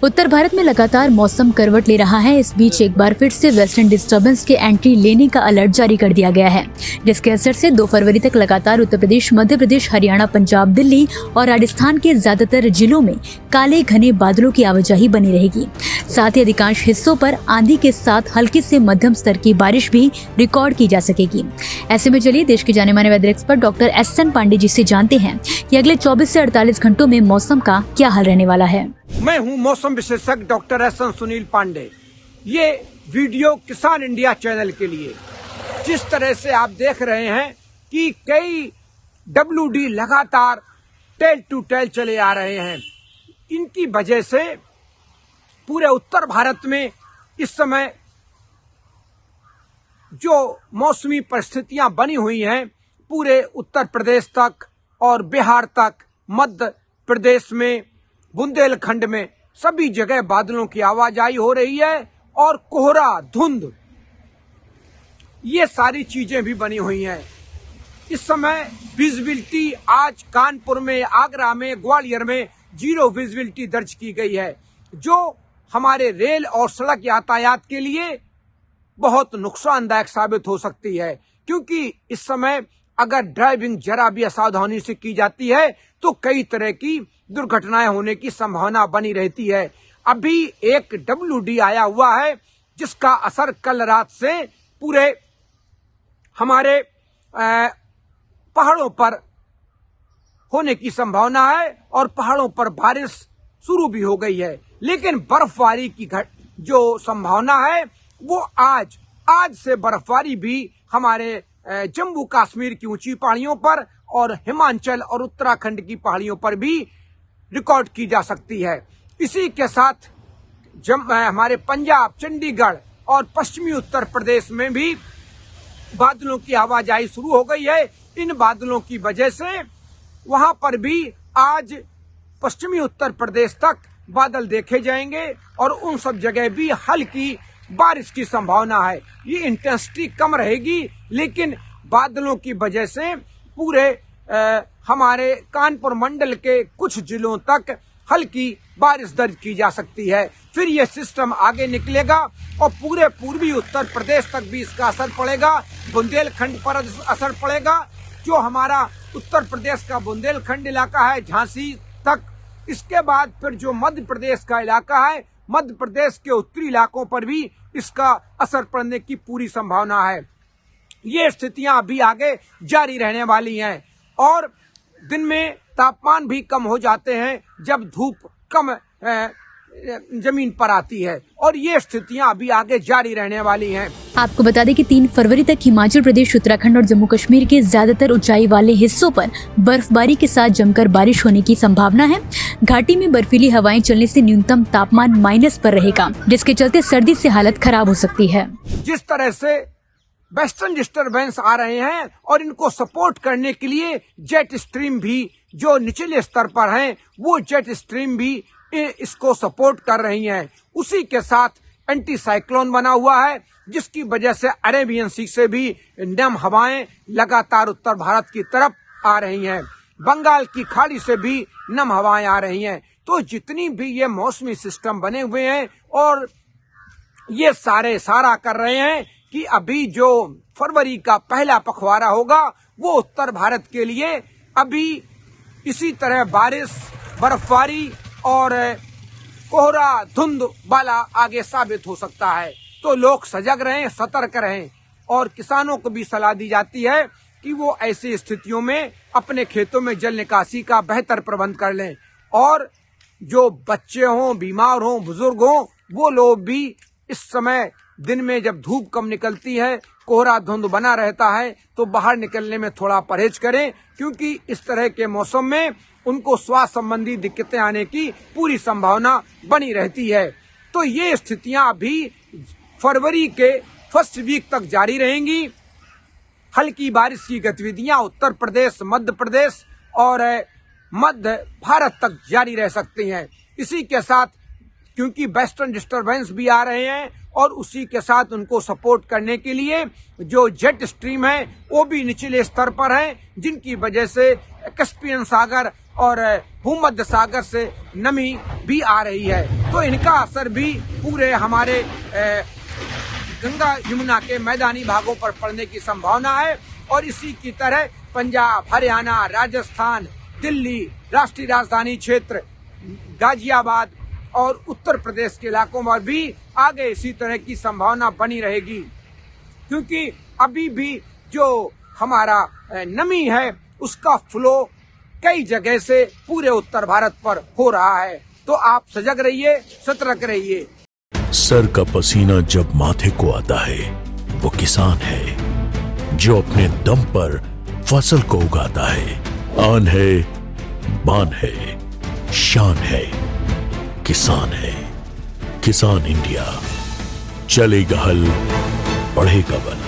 उत्तर भारत में लगातार मौसम करवट ले रहा है। इस बीच एक बार फिर से वेस्टर्न डिस्टर्बेंस के एंट्री लेने का अलर्ट जारी कर दिया गया है, जिसके असर से 2 फरवरी तक लगातार उत्तर प्रदेश, मध्य प्रदेश, हरियाणा, पंजाब, दिल्ली और राजस्थान के ज्यादातर जिलों में काले घने बादलों की आवाजाही बनी रहेगी। साथ ही अधिकांश हिस्सों पर आंधी के साथ हल्की से मध्यम स्तर की बारिश भी रिकॉर्ड की जा सकेगी। ऐसे में चलिए देश के जाने माने weather expert doctor S N. Pandey ji से जानते हैं कि अगले 24 से 48 घंटों में मौसम का क्या हाल रहने वाला है। मैं हूं मौसम विशेषज्ञ डॉक्टर एस.एन. सुनील पांडे। ये वीडियो किसान इंडिया चैनल के लिए। जिस तरह से आप देख रहे हैं कि कई WD लगातार टेल टू टेल चले आ रहे हैं, इनकी वजह से पूरे उत्तर भारत में इस समय जो मौसमी परिस्थितियां बनी हुई हैं, पूरे उत्तर प्रदेश तक और बिहार तक, मध्य प्रदेश में, बुंदेलखंड में सभी जगह बादलों की आवाजाही हो रही है और कोहरा, धुंध, ये सारी चीजें भी बनी हुई हैं। इस समय विजिबिलिटी आज कानपुर में, आगरा में, ग्वालियर में 0 विजिबिलिटी दर्ज की गई है, जो हमारे रेल और सड़क यातायात के लिए बहुत नुकसानदायक साबित हो सकती है, क्योंकि इस समय अगर ड्राइविंग जरा भी असावधानी से की जाती है तो कई तरह की दुर्घटनाएं होने की संभावना बनी रहती है। अभी एक WD आया हुआ है जिसका असर कल रात से पूरे हमारे पहाड़ों पर होने की संभावना है और पहाड़ों पर बारिश शुरू भी हो गई है, लेकिन बर्फबारी की जो संभावना है वो आज से बर्फबारी भी हमारे जम्मू कश्मीर की ऊंची पहाड़ियों पर और हिमाचल और उत्तराखंड की पहाड़ियों पर भी रिकॉर्ड की जा सकती है। इसी के साथ हमारे पंजाब, चंडीगढ़ और पश्चिमी उत्तर प्रदेश में भी बादलों की आवाजाही शुरू हो गई है। इन बादलों की वजह से वहां पर भी आज पश्चिमी उत्तर प्रदेश तक बादल देखे जाएंगे और उन सब जगह भी हल्की बारिश की संभावना है। ये इंटेंसिटी कम रहेगी, लेकिन बादलों की वजह से पूरे हमारे कानपुर मंडल के कुछ जिलों तक हल्की बारिश दर्ज की जा सकती है। फिर ये सिस्टम आगे निकलेगा और पूरे पूर्वी उत्तर प्रदेश तक भी इसका असर पड़ेगा। बुंदेलखंड पर असर पड़ेगा, जो हमारा उत्तर प्रदेश का बुंदेलखंड इलाका है, झांसी तक। इसके बाद फिर जो मध्य प्रदेश का इलाका है, मध्य प्रदेश के उत्तरी इलाकों पर भी इसका असर पड़ने की पूरी संभावना है। ये स्थितियां अभी आगे जारी रहने वाली हैं और दिन में तापमान भी कम हो जाते हैं जब धूप कम जमीन पर आती है, और ये स्थितियां अभी आगे जारी रहने वाली हैं। आपको बता दें कि 3 फरवरी तक हिमाचल प्रदेश, उत्तराखंड और जम्मू कश्मीर के ज्यादातर ऊंचाई वाले हिस्सों पर बर्फबारी के साथ जमकर बारिश होने की संभावना है। घाटी में बर्फीली हवाएं चलने से न्यूनतम तापमान माइनस पर रहेगा, जिसके चलते सर्दी से हालत खराब हो सकती है। जिस तरह से वेस्टर्न डिस्टर्बेंस आ रहे हैं और इनको सपोर्ट करने के लिए जेट स्ट्रीम भी जो निचले स्तर पर हैं, वो जेट स्ट्रीम भी इसको सपोर्ट कर रही हैं। उसी के साथ एंटी साइक्लोन बना हुआ है, जिसकी वजह से अरेबियन सी से भी नम हवाएं लगातार उत्तर भारत की तरफ आ रही हैं। बंगाल की खाड़ी से भी नम हवाएं आ रही हैं। तो जितनी भी ये मौसमी सिस्टम बने हुए हैं और ये सारा कर रहे हैं कि अभी जो फरवरी का पहला पखवाड़ा होगा वो उत्तर भारत के लिए अभी इसी तरह बारिश, बर्फबारी और कोहरा, धुंध वाला आगे साबित हो सकता है। तो लोग सजग रहें, सतर्क रहें, और किसानों को भी सलाह दी जाती है कि वो ऐसी स्थितियों में अपने खेतों में जल निकासी का बेहतर प्रबंध कर लें, और जो बच्चे हों, बीमार हों, बुजुर्ग हों, वो लोग भी इस समय दिन में जब धूप कम निकलती है, कोहरा धुंध बना रहता है, तो बाहर निकलने में थोड़ा परहेज करें, क्योंकि इस तरह के मौसम में उनको स्वास्थ्य संबंधी दिक्कतें आने की पूरी संभावना बनी रहती है। तो ये स्थितियां अभी फरवरी के फर्स्ट वीक तक जारी रहेंगी। हल्की बारिश की गतिविधियां उत्तर प्रदेश, मध्य प्रदेश और मध्य भारत तक जारी रह सकती हैं। इसी के साथ क्योंकि वेस्टर्न डिस्टर्बेंस भी आ रहे हैं और उसी के साथ उनको सपोर्ट करने के लिए जो जेट स्ट्रीम है वो भी निचले स्तर पर है, जिनकी वजह से कैस्पियन सागर और भूमध्य सागर से नमी भी आ रही है, तो इनका असर भी पूरे हमारे गंगा यमुना के मैदानी भागों पर पड़ने की संभावना है। और इसी की तरह पंजाब, हरियाणा, राजस्थान, दिल्ली, राष्ट्रीय राजधानी क्षेत्र, गाजियाबाद और उत्तर प्रदेश के इलाकों में भी आगे इसी तरह की संभावना बनी रहेगी, क्योंकि अभी भी जो हमारा नमी है उसका फ्लो कई जगह से पूरे उत्तर भारत पर हो रहा है। तो आप सजग रहिए, सतर्क रहिए। सर का पसीना जब माथे को आता है वो किसान है जो अपने दम पर फसल को उगाता है। आन है, बान है, शान है, किसान है। किसान इंडिया, चलेगा हल, बढ़ेगा बल।